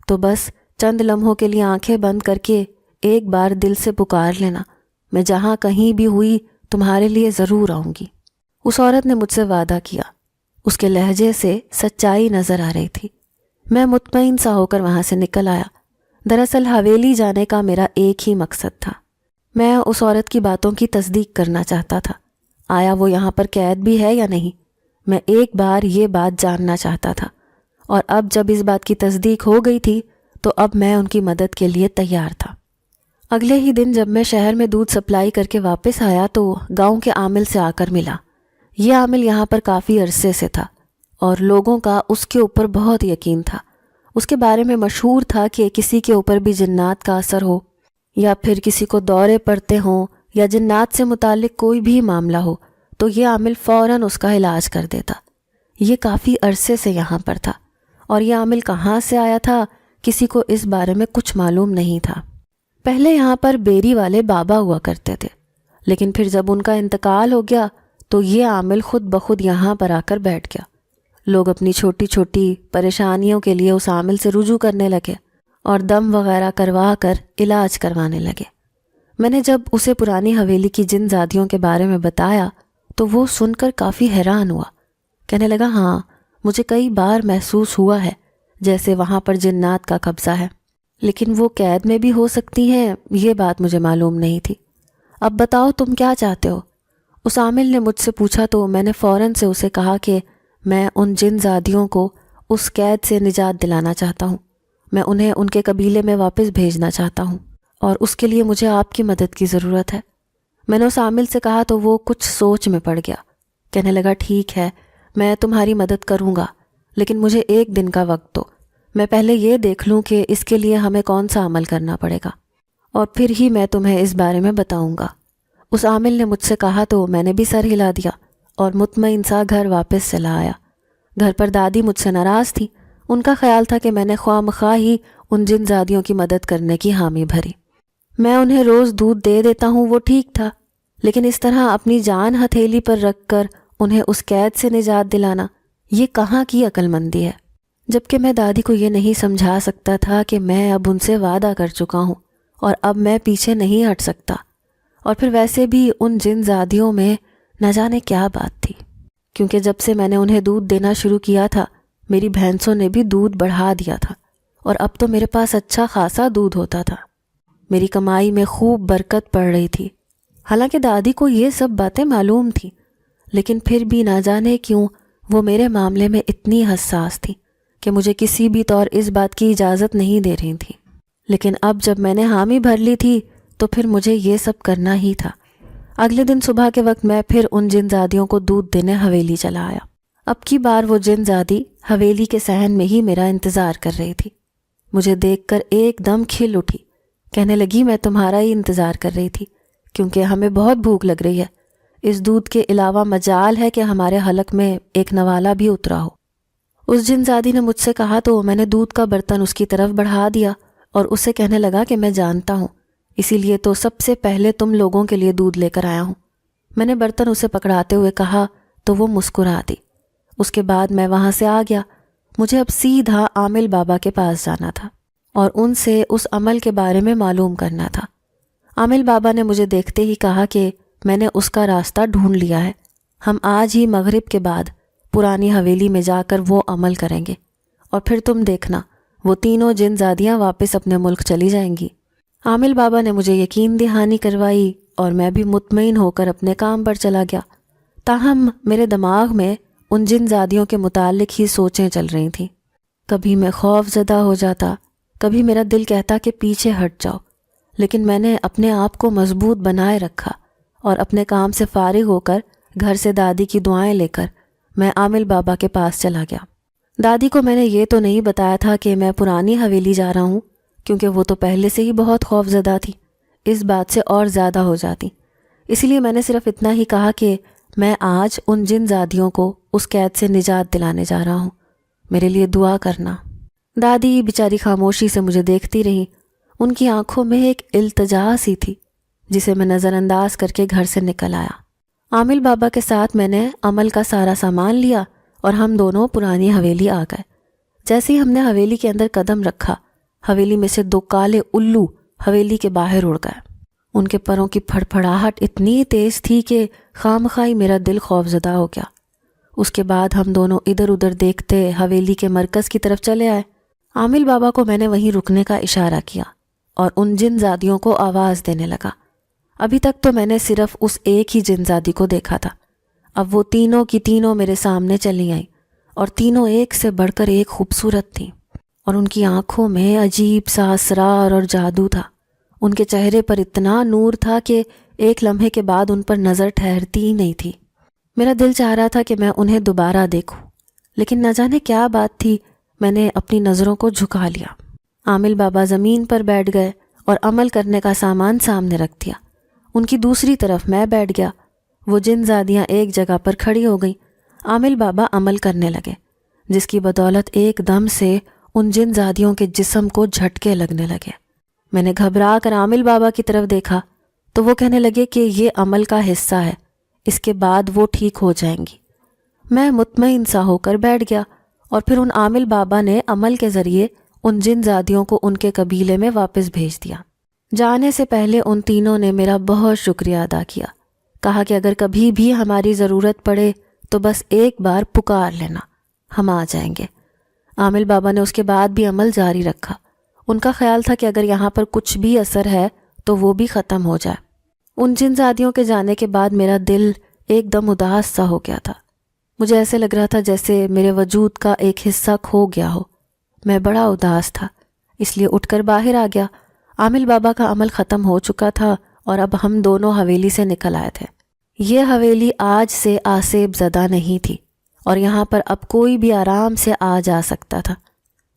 تو بس چند لمحوں کے لیے آنکھیں بند کر کے ایک بار دل سے پکار لینا، میں جہاں کہیں بھی ہوئی تمہارے لیے ضرور آؤں گی۔ اس عورت نے مجھ سے وعدہ کیا، اس کے لہجے سے سچائی نظر آ رہی تھی۔ میں مطمئن سا ہو کر وہاں سے نکل آیا۔ دراصل حویلی جانے کا میرا ایک ہی مقصد تھا، میں اس عورت کی باتوں کی تصدیق کرنا چاہتا تھا۔ آیا وہ یہاں پر قید بھی ہے یا نہیں؟ میں ایک بار یہ بات جاننا چاہتا تھا، اور اب جب اس بات کی تصدیق ہو گئی تھی تو اب میں ان کی مدد کے لیے تیار تھا۔ اگلے ہی دن جب میں شہر میں دودھ سپلائی کر کے واپس آیا تو گاؤں کے عامل سے آ کر ملا۔ یہ عامل یہاں پر کافی عرصے سے تھا اور لوگوں کا اس کے اوپر بہت یقین تھا۔ اس کے بارے میں مشہور تھا کہ کسی کے اوپر بھی جنات کا اثر ہو یا پھر کسی کو دورے پڑتے ہوں یا جنات سے متعلق کوئی بھی معاملہ ہو تو یہ عامل فوراً اس کا علاج کر دیتا۔ یہ کافی عرصے سے یہاں پر تھا، اور یہ عامل کہاں سے آیا تھا کسی کو اس بارے میں کچھ معلوم نہیں تھا۔ پہلے یہاں پر بیری والے بابا ہوا کرتے تھے، لیکن پھر جب ان کا انتقال ہو گیا تو یہ عامل خود بخود یہاں پر آ کر بیٹھ گیا۔ لوگ اپنی چھوٹی چھوٹی پریشانیوں کے لیے اس عامل سے رجوع کرنے لگے اور دم وغیرہ کروا کر علاج کروانے لگے۔ میں نے جب اسے پرانی حویلی کی جن زادیوں کے بارے میں بتایا تو وہ سن کر کافی حیران ہوا، کہنے لگا ہاں، مجھے کئی بار محسوس ہوا ہے جیسے وہاں پر جنات کا قبضہ ہے، لیکن وہ قید میں بھی ہو سکتی ہیں یہ بات مجھے معلوم نہیں تھی۔ اب بتاؤ تم کیا چاہتے ہو؟ اس عامل نے مجھ سے پوچھا تو میں نے فوراً سے اسے کہا کہ میں ان جن زادیوں کو اس قید سے نجات دلانا چاہتا ہوں، میں انہیں ان کے قبیلے میں واپس بھیجنا چاہتا ہوں، اور اس کے لیے مجھے آپ کی مدد کی ضرورت ہے۔ میں نے اس عامل سے کہا تو وہ کچھ سوچ میں پڑ گیا. کہنے لگا ٹھیک ہے میں تمہاری مدد کروں گا، لیکن مجھے 1 دن کا وقت دو. میں پہلے یہ دیکھ لوں کہ اس کے لیے ہمیں کون سا عمل کرنا پڑے گا، اور پھر ہی میں تمہیں اس بارے میں بتاؤں گا. اس عامل نے مجھ سے کہا تو میں نے بھی سر ہلا دیا اور مطمئن سا گھر واپس چلا آیا. گھر پر دادی مجھ سے ناراض تھی. ان کا خیال تھا کہ میں نے خواہ مخواہ ہی ان جن زادیوں کی مدد کرنے کی حامی بھری. میں انہیں روز دودھ دے دیتا ہوں وہ ٹھیک تھا، لیکن اس طرح اپنی جان ہتھیلی پر رکھ کر انہیں اس قید سے نجات دلانا، یہ کہاں کی عقل مندی ہے؟ جبکہ میں دادی کو یہ نہیں سمجھا سکتا تھا کہ میں اب ان سے وعدہ کر چکا ہوں اور اب میں پیچھے نہیں ہٹ سکتا. اور پھر ویسے بھی ان جن زادیوں میں نہ جانے کیا بات تھی، کیونکہ جب سے میں نے انہیں دودھ دینا شروع کیا تھا میری بھینسوں نے بھی دودھ بڑھا دیا تھا، اور اب تو میرے پاس اچھا خاصا دودھ ہوتا تھا. میری کمائی میں خوب برکت پڑ رہی تھی. حالانکہ دادی کو یہ سب باتیں معلوم تھیں، لیکن پھر بھی نہ جانے کیوں وہ میرے معاملے میں اتنی حساس تھی کہ مجھے کسی بھی طور اس بات کی اجازت نہیں دے رہی تھی. لیکن اب جب میں نے حامی بھر لی تھی تو پھر مجھے یہ سب کرنا ہی تھا. اگلے دن صبح کے وقت میں پھر ان جن زادیوں کو دودھ دینے حویلی چلا آیا. اب کی بار وہ جن زادی حویلی کے صحن میں ہی میرا انتظار کر رہی تھی. مجھے دیکھ کر ایک دم کھل اٹھی. کہنے لگی میں تمہارا ہی انتظار کر رہی تھی، کیونکہ ہمیں بہت بھوک لگ رہی ہے. اس دودھ کے علاوہ مجال ہے کہ ہمارے حلق میں ایک نوالا بھی اترا ہو. اس جن زادی نے مجھ سے کہا تو میں نے دودھ کا برتن اس کی طرف بڑھا دیا اور اسے کہنے لگا کہ میں جانتا ہوں، اسی لیے تو سب سے پہلے تم لوگوں کے لیے دودھ لے کر آیا ہوں. میں نے برتن اسے پکڑاتے ہوئے کہا تو وہ مسکرا دی. اس کے بعد میں وہاں سے آ گیا. مجھے اب سیدھا عامل بابا کے پاس جانا تھا اور ان سے اس عمل کے بارے میں معلوم کرنا تھا. عامل بابا نے مجھے دیکھتے ہی کہا کہ میں نے اس کا راستہ ڈھونڈ لیا ہے. ہم آج ہی مغرب کے بعد پرانی حویلی میں جا کر وہ عمل کریں گے، اور پھر تم دیکھنا وہ تینوں جن زادیاں واپس اپنے ملک چلی جائیں گی. عامل بابا نے مجھے یقین دہانی کروائی اور میں بھی مطمئن ہو کر اپنے کام پر چلا گیا. تاہم میرے دماغ میں ان جن زادیوں کے متعلق ہی سوچیں چل رہی تھیں. کبھی میں خوف زدہ ہو جاتا، کبھی میرا دل کہتا کہ پیچھے ہٹ جاؤ، لیکن میں نے اپنے آپ کو مضبوط بنائے رکھا اور اپنے کام سے فارغ ہو کر گھر سے دادی کی دعائیں لے کر میں عامل بابا کے پاس چلا گیا. دادی کو میں نے یہ تو نہیں بتایا تھا کہ میں پرانی حویلی جا رہا ہوں، کیونکہ وہ تو پہلے سے ہی بہت خوف زدہ تھی، اس بات سے اور زیادہ ہو جاتی. اس لیے میں نے صرف اتنا ہی کہا کہ میں آج ان جن زادیوں کو اس قید سے نجات دلانے جا رہا ہوں، میرے لیے دعا کرنا. دادی بیچاری خاموشی سے مجھے دیکھتی رہی. ان کی آنکھوں میں ایک التجا سی تھی جسے میں نظر انداز کر کے گھر سے نکل آیا. عامل بابا کے ساتھ میں نے عمل کا سارا سامان لیا اور ہم دونوں پرانی حویلی آ گئے. جیسے ہی ہم نے حویلی کے اندر قدم رکھا، حویلی میں سے 2 کالے الو حویلی کے باہر اڑ گئے. ان کے پروں کی پھڑپھڑاہٹ اتنی تیز تھی کہ خامخواہ میرا دل خوف زدہ ہو گیا. اس کے بعد ہم دونوں ادھر ادھر دیکھتے حویلی کے مرکز کی طرف چلے آئے. عامل بابا کو میں نے وہیں رکنے کا اشارہ کیا اور ان جن زادیوں کو آواز دینے لگا. ابھی تک تو میں نے صرف اس ایک ہی جن زادی کو دیکھا تھا. اب وہ تینوں کی تینوں میرے سامنے چلی آئیں اور تینوں ایک سے بڑھ کر ایک خوبصورت تھیں، اور ان کی آنکھوں میں عجیب سا اسرار اور جادو تھا. ان کے چہرے پر اتنا نور تھا کہ ایک لمحے کے بعد ان پر نظر ٹھہرتی ہی نہیں تھی. میرا دل چاہ رہا تھا کہ میں انہیں دوبارہ دیکھوں، لیکن نہ جانے کیا بات تھی میں نے اپنی نظروں کو جھکا لیا. عامل بابا زمین پر بیٹھ گئے اور عمل کرنے کا سامان سامنے رکھ دیا. ان کی دوسری طرف میں بیٹھ گیا. وہ جن زادیاں ایک جگہ پر کھڑی ہو گئیں. عامل بابا عمل کرنے لگے، جس کی بدولت ایک دم سے ان جن زادیوں کے جسم کو جھٹکے لگنے لگے. میں نے گھبرا کر عامل بابا کی طرف دیکھا تو وہ کہنے لگے کہ یہ عمل کا حصہ ہے، اس کے بعد وہ ٹھیک ہو جائیں گی. میں مطمئن سا ہو کر بیٹھ گیا اور پھر ان عامل بابا نے عمل کے ذریعے ان جن زادیوں کو ان کے قبیلے میں واپس بھیج دیا. جانے سے پہلے ان تینوں نے میرا بہت شکریہ ادا کیا. کہا کہ اگر کبھی بھی ہماری ضرورت پڑے تو بس ایک بار پکار لینا، ہم آ جائیں گے. عامل بابا نے اس کے بعد بھی عمل جاری رکھا. ان کا خیال تھا کہ اگر یہاں پر کچھ بھی اثر ہے تو وہ بھی ختم ہو جائے. ان جن زادیوں کے جانے کے بعد میرا دل ایک دم اداس سا ہو گیا تھا. مجھے ایسے لگ رہا تھا جیسے میرے وجود کا ایک حصہ کھو گیا ہو. میں بڑا اداس تھا، اس لیے اٹھ کر باہر آ گیا. عامل بابا کا عمل ختم ہو چکا تھا اور اب ہم دونوں حویلی سے نکل آئے تھے۔ یہ حویلی آج سے آسیب زدہ نہیں تھی اور یہاں پر اب کوئی بھی آرام سے آ جا سکتا تھا۔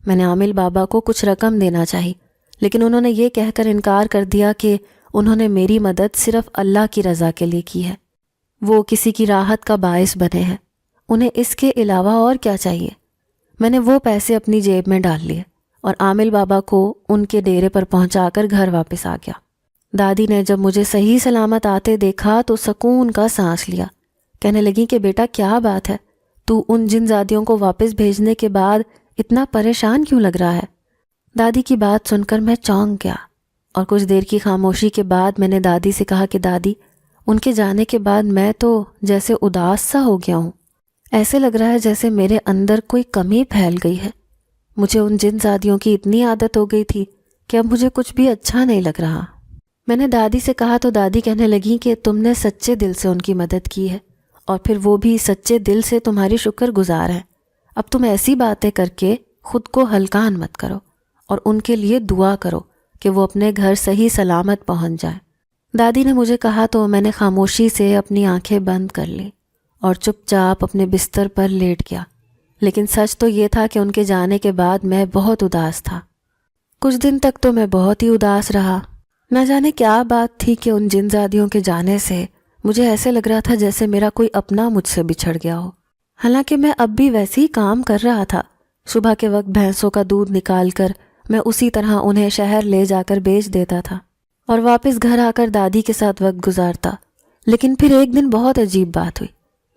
میں نے عامل بابا کو کچھ رقم دینا چاہی، لیکن انہوں نے یہ کہہ کر انکار کر دیا کہ انہوں نے میری مدد صرف اللہ کی رضا کے لیے کی ہے، وہ کسی کی راحت کا باعث بنے ہیں، انہیں اس کے علاوہ اور کیا چاہیے۔ میں نے وہ پیسے اپنی جیب میں ڈال لیے اور عامل بابا کو ان کے ڈیرے پر پہنچا کر گھر واپس آ گیا۔ دادی نے جب مجھے صحیح سلامت آتے دیکھا تو سکون کا سانس لیا۔ کہنے لگی کہ بیٹا کیا بات ہے، تو ان جن زادیوں کو واپس بھیجنے کے بعد اتنا پریشان کیوں لگ رہا ہے؟ دادی کی بات سن کر میں چونک گیا اور کچھ دیر کی خاموشی کے بعد میں نے دادی سے کہا کہ دادی، ان کے جانے کے بعد میں تو جیسے اداس سا ہو گیا ہوں، ایسے لگ رہا ہے جیسے میرے اندر کوئی کمی پھیل گئی ہے۔ مجھے ان جن زادیوں کی اتنی عادت ہو گئی تھی کہ اب مجھے کچھ بھی اچھا نہیں لگ رہا۔ میں نے دادی سے کہا تو دادی کہنے لگی کہ تم نے سچے دل سے ان کی مدد کی ہے اور پھر وہ بھی سچے دل سے تمہاری شکر گزار ہیں۔ اب تم ایسی باتیں کر کے خود کو ہلکان مت کرو اور ان کے لیے دعا کرو کہ وہ اپنے گھر صحیح سلامت پہنچ جائیں۔ دادی نے مجھے کہا تو میں نے خاموشی سے اپنی آنکھیں بند کر لیں اور چپ چاپ اپنے بستر پر لیٹ گیا۔ لیکن سچ تو یہ تھا کہ ان کے جانے کے بعد میں بہت اداس تھا۔ کچھ دن تک تو میں بہت ہی اداس رہا۔ نہ جانے کیا بات تھی کہ ان جن زادیوں کے جانے سے مجھے ایسے لگ رہا تھا جیسے میرا کوئی اپنا مجھ سے بچھڑ گیا ہو، حالانکہ میں اب بھی ویسے ہی کام کر رہا تھا۔ صبح کے وقت بھینسوں کا دودھ نکال کر میں اسی طرح انہیں شہر لے جا کر بیچ دیتا تھا اور واپس گھر آ کر دادی کے ساتھ وقت گزارتا۔ لیکن پھر ایک دن بہت عجیب بات ہوئی۔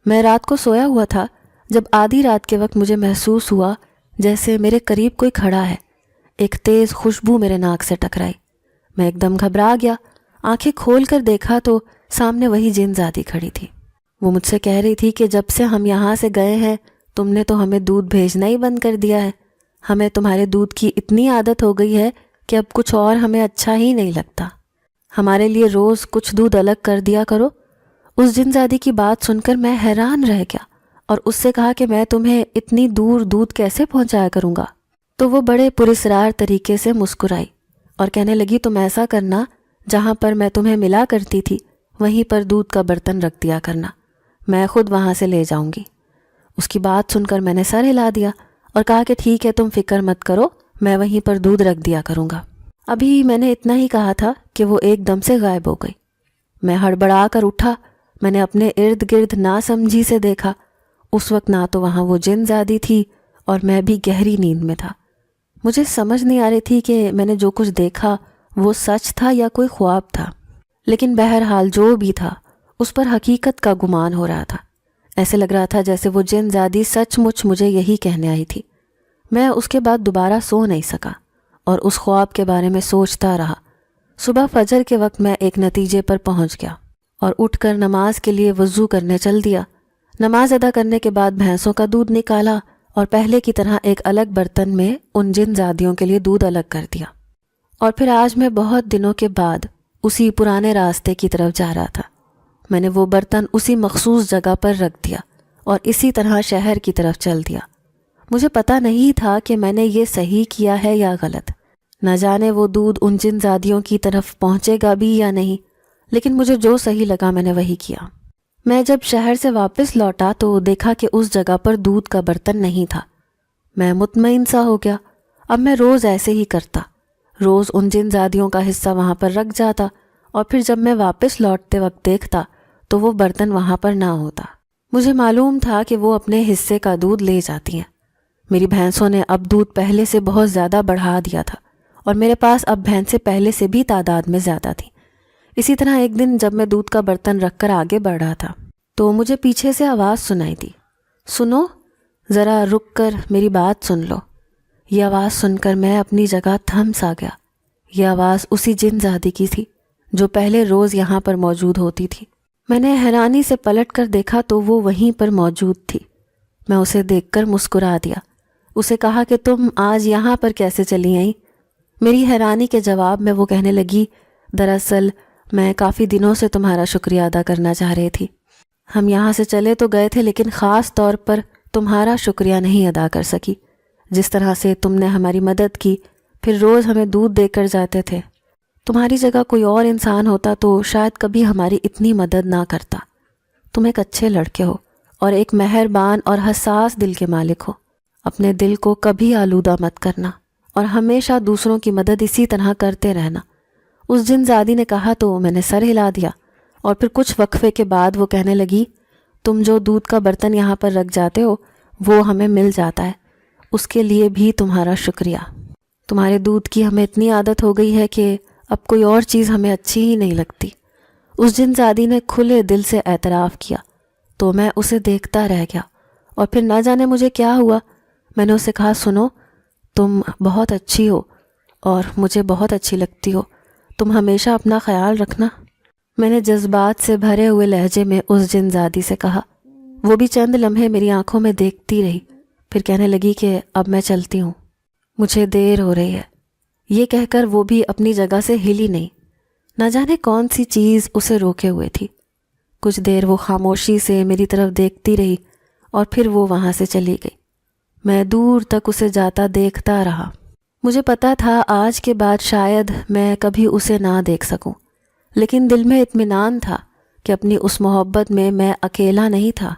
میں رات کو سویا ہوا تھا جب آدھی رات کے وقت مجھے محسوس ہوا جیسے میرے قریب کوئی کھڑا ہے۔ ایک تیز خوشبو میرے ناک سے ٹکرائی۔ میں ایک دم گھبرا گیا۔ آنکھیں کھول کر دیکھا تو سامنے وہی جن زادی کھڑی تھی۔ وہ مجھ سے کہہ رہی تھی کہ جب سے ہم یہاں سے گئے ہیں تم نے تو ہمیں دودھ بھیجنا ہی بند کر دیا ہے۔ ہمیں تمہارے دودھ کی اتنی عادت ہو گئی ہے کہ اب کچھ اور ہمیں اچھا ہی نہیں لگتا۔ ہمارے لیے روز کچھ دودھ الگ کر دیا کرو۔ اس جن زادی کی بات سن کر میں حیران رہ گیا اور اس سے کہا کہ میں تمہیں اتنی دور دودھ کیسے پہنچایا کروں گا؟ تو وہ بڑے پراسرار طریقے سے مسکرائی اور کہنے لگی تم ایسا کرنا، جہاں پر میں تمہیں ملا کرتی تھی وہیں پر دودھ کا برتن رکھ دیا کرنا، میں خود وہاں سے لے جاؤں گی۔ اس کی بات سن کر میں نے سر ہلا دیا اور کہا کہ ٹھیک ہے، تم فکر مت کرو، میں وہیں پر دودھ رکھ دیا کروں گا۔ ابھی میں نے اتنا ہی کہا تھا کہ وہ ایک دم سے غائب ہو گئی۔ میں ہڑبڑا کر اٹھا۔ میں نے اپنے ارد گرد ناسمجھی سے دیکھا۔ اس وقت نہ تو وہاں وہ جن زادی تھی اور میں بھی گہری نیند میں تھا۔ مجھے سمجھ نہیں آ رہی تھی کہ میں نے جو کچھ دیکھا وہ سچ تھا یا کوئی خواب تھا، لیکن بہرحال جو بھی تھا اس پر حقیقت کا گمان ہو رہا تھا۔ ایسے لگ رہا تھا جیسے وہ جن زادی سچ مچ مجھے یہی کہنے آئی تھی۔ میں اس کے بعد دوبارہ سو نہیں سکا اور اس خواب کے بارے میں سوچتا رہا۔ صبح فجر کے وقت میں ایک نتیجے پر پہنچ گیا اور اٹھ کر نماز کے لیے وضو کرنے چل دیا۔ نماز ادا کرنے کے بعد بھینسوں کا دودھ نکالا اور پہلے کی طرح ایک الگ برتن میں ان جن زادیوں کے لیے دودھ الگ کر دیا، اور پھر آج میں بہت دنوں کے بعد اسی پرانے راستے کی طرف جا رہا تھا۔ میں نے وہ برتن اسی مخصوص جگہ پر رکھ دیا اور اسی طرح شہر کی طرف چل دیا۔ مجھے پتہ نہیں تھا کہ میں نے یہ صحیح کیا ہے یا غلط، نہ جانے وہ دودھ ان جن زادیوں کی طرف پہنچے گا بھی یا نہیں، لیکن مجھے جو صحیح لگا میں نے وہی کیا۔ میں جب شہر سے واپس لوٹا تو دیکھا کہ اس جگہ پر دودھ کا برتن نہیں تھا۔ میں مطمئن سا ہو گیا۔ اب میں روز ایسے ہی کرتا، روز ان جن زادیوں کا حصہ وہاں پر رکھ جاتا اور پھر جب میں واپس لوٹتے وقت دیکھتا تو وہ برتن وہاں پر نہ ہوتا۔ مجھے معلوم تھا کہ وہ اپنے حصے کا دودھ لے جاتی ہیں۔ میری بھینسوں نے اب دودھ پہلے سے بہت زیادہ بڑھا دیا تھا اور میرے پاس اب بھینسیں پہلے سے بھی تعداد میں زیادہ تھیں۔ اسی طرح ایک دن جب میں دودھ کا برتن رکھ کر آگے بڑھ رہا تھا تو مجھے پیچھے سے آواز سنائی دی، سنو، ذرا رک کر میری بات سن لو۔ یہ آواز سن کر میں اپنی جگہ تھم سا گیا۔ یہ آواز اسی جن زادی کی تھی جو پہلے روز یہاں پر موجود ہوتی تھی۔ میں نے حیرانی سے پلٹ کر دیکھا تو وہ وہیں پر موجود تھی۔ میں اسے دیکھ کر مسکرا دیا۔ اسے کہا کہ تم آج یہاں پر کیسے چلی آئیں؟ میری حیرانی کے جواب میں وہ کہنے لگی، دراصل میں کافی دنوں سے تمہارا شکریہ ادا کرنا چاہ رہی تھی۔ ہم یہاں سے چلے تو گئے تھے لیکن خاص طور پر تمہارا شکریہ نہیں ادا کر سکی۔ جس طرح سے تم نے ہماری مدد کی، پھر روز ہمیں دودھ دے کر جاتے تھے، تمہاری جگہ کوئی اور انسان ہوتا تو شاید کبھی ہماری اتنی مدد نہ کرتا۔ تم ایک اچھے لڑکے ہو اور ایک مہربان اور حساس دل کے مالک ہو۔ اپنے دل کو کبھی آلودہ مت کرنا اور ہمیشہ دوسروں کی مدد اسی طرح کرتے رہنا۔ اس جن زادی نے کہا تو میں نے سر ہلا دیا، اور پھر کچھ وقفے کے بعد وہ کہنے لگی، تم جو دودھ کا برتن یہاں پر رکھ جاتے ہو وہ ہمیں مل جاتا ہے، اس کے لیے بھی تمہارا شکریہ۔ تمہارے دودھ کی ہمیں اتنی عادت ہو گئی ہے کہ اب کوئی اور چیز ہمیں اچھی ہی نہیں لگتی۔ اس جن زادی نے کھلے دل سے اعتراف کیا تو میں اسے دیکھتا رہ گیا، اور پھر نہ جانے مجھے کیا ہوا، میں نے اسے کہا، سنو، تم بہت اچھی ہو اور مجھے بہت اچھی لگتی ہو، تم ہمیشہ اپنا خیال رکھنا۔ میں نے جذبات سے بھرے ہوئے لہجے میں اس جن زادی سے کہا۔ وہ بھی چند لمحے میری آنکھوں میں دیکھتی رہی، پھر کہنے لگی کہ اب میں چلتی ہوں، مجھے دیر ہو رہی ہے۔ یہ کہہ کر وہ بھی اپنی جگہ سے ہلی نہیں۔ نہ جانے کون سی چیز اسے روکے ہوئے تھی۔ کچھ دیر وہ خاموشی سے میری طرف دیکھتی رہی اور پھر وہ وہاں سے چلی گئی۔ میں دور تک اسے جاتا دیکھتا رہا۔ مجھے پتا تھا آج کے بعد شاید میں کبھی اسے نہ دیکھ سکوں، لیکن دل میں اطمینان تھا کہ اپنی اس محبت میں اکیلا نہیں تھا،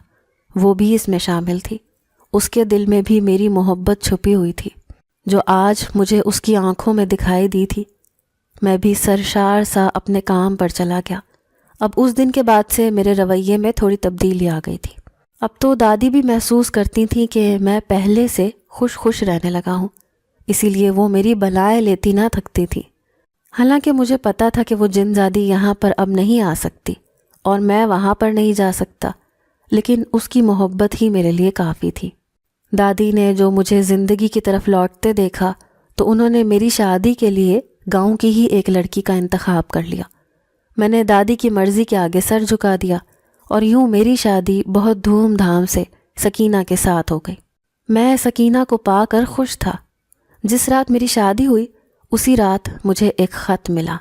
وہ بھی اس میں شامل تھی۔ اس کے دل میں بھی میری محبت چھپی ہوئی تھی، جو آج مجھے اس کی آنکھوں میں دکھائی دی تھی۔ میں بھی سرشار سا اپنے کام پر چلا گیا۔ اب اس دن کے بعد سے میرے رویے میں تھوڑی تبدیلی آ گئی تھی۔ اب تو دادی بھی محسوس کرتی تھیں کہ میں پہلے سے خوش رہنے لگا ہوں، اسی لیے وہ میری بلائیں لیتی نہ تھکتی تھی۔ حالانکہ مجھے پتا تھا کہ وہ جن زادی یہاں پر اب نہیں آ سکتی اور میں وہاں پر نہیں جا سکتا، لیکن اس کی محبت ہی میرے لیے کافی تھی۔ دادی نے جو مجھے زندگی کی طرف لوٹتے دیکھا تو انہوں نے میری شادی کے لیے گاؤں کی ہی ایک لڑکی کا انتخاب کر لیا۔ میں نے دادی کی مرضی کے آگے سر جھکا دیا، اور یوں میری شادی بہت دھوم دھام سے سکینہ کے ساتھ ہو گئی۔ میں سکینہ کو پا کر خوش تھا۔ جس رات میری شادی ہوئی اسی رات مجھے ایک خط ملا،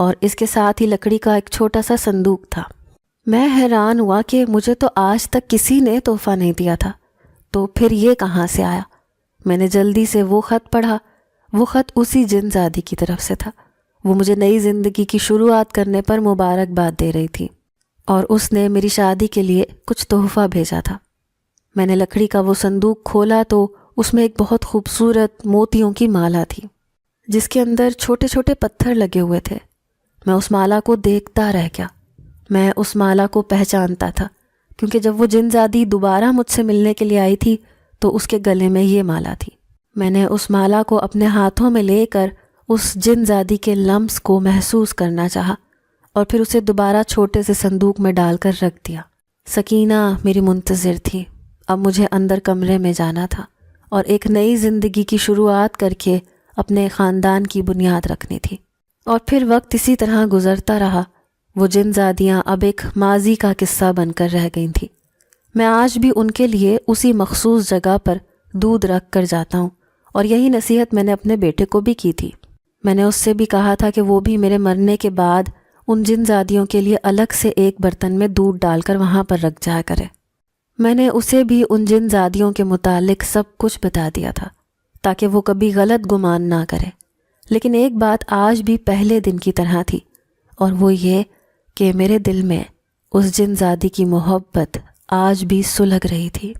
اور اس کے ساتھ ہی لکڑی کا ایک چھوٹا سا صندوق تھا۔ میں حیران ہوا کہ مجھے تو آج تک کسی نے تحفہ نہیں دیا تھا، تو پھر یہ کہاں سے آیا؟ میں نے جلدی سے وہ خط پڑھا۔ وہ خط اسی جن زادی کی طرف سے تھا۔ وہ مجھے نئی زندگی کی شروعات کرنے پر مبارکباد دے رہی تھی، اور اس نے میری شادی کے لیے کچھ تحفہ بھیجا تھا۔ میں نے لکڑی کا وہ صندوق کھولا تو اس میں ایک بہت خوبصورت موتیوں کی مالا تھی، جس کے اندر چھوٹے چھوٹے پتھر لگے ہوئے تھے۔ میں اس مالا کو دیکھتا رہ گیا۔ میں اس مالا کو پہچانتا تھا، کیونکہ جب وہ جن زادی دوبارہ مجھ سے ملنے کے لیے آئی تھی تو اس کے گلے میں یہ مالا تھی۔ میں نے اس مالا کو اپنے ہاتھوں میں لے کر اس جن زادی کے لمس کو محسوس کرنا چاہا، اور پھر اسے دوبارہ چھوٹے سے صندوق میں ڈال کر رکھ دیا۔ سکینہ میری منتظر تھی۔ اب مجھے اندر کمرے میں جانا تھا اور ایک نئی زندگی کی شروعات کر کے اپنے خاندان کی بنیاد رکھنی تھی۔ اور پھر وقت اسی طرح گزرتا رہا۔ وہ جن زادیاں اب ایک ماضی کا قصہ بن کر رہ گئی تھیں۔ میں آج بھی ان کے لیے اسی مخصوص جگہ پر دودھ رکھ کر جاتا ہوں، اور یہی نصیحت میں نے اپنے بیٹے کو بھی کی تھی۔ میں نے اس سے بھی کہا تھا کہ وہ بھی میرے مرنے کے بعد ان جن زادیوں کے لیے الگ سے ایک برتن میں دودھ ڈال کر وہاں پر رکھ جایا کرے۔ میں نے اسے بھی ان جن زادیوں کے متعلق سب کچھ بتا دیا تھا تاکہ وہ کبھی غلط گمان نہ کرے۔ لیکن ایک بات آج بھی پہلے دن کی طرح تھی، اور وہ یہ کہ میرے دل میں اس جن زادی کی محبت آج بھی سلگ رہی تھی۔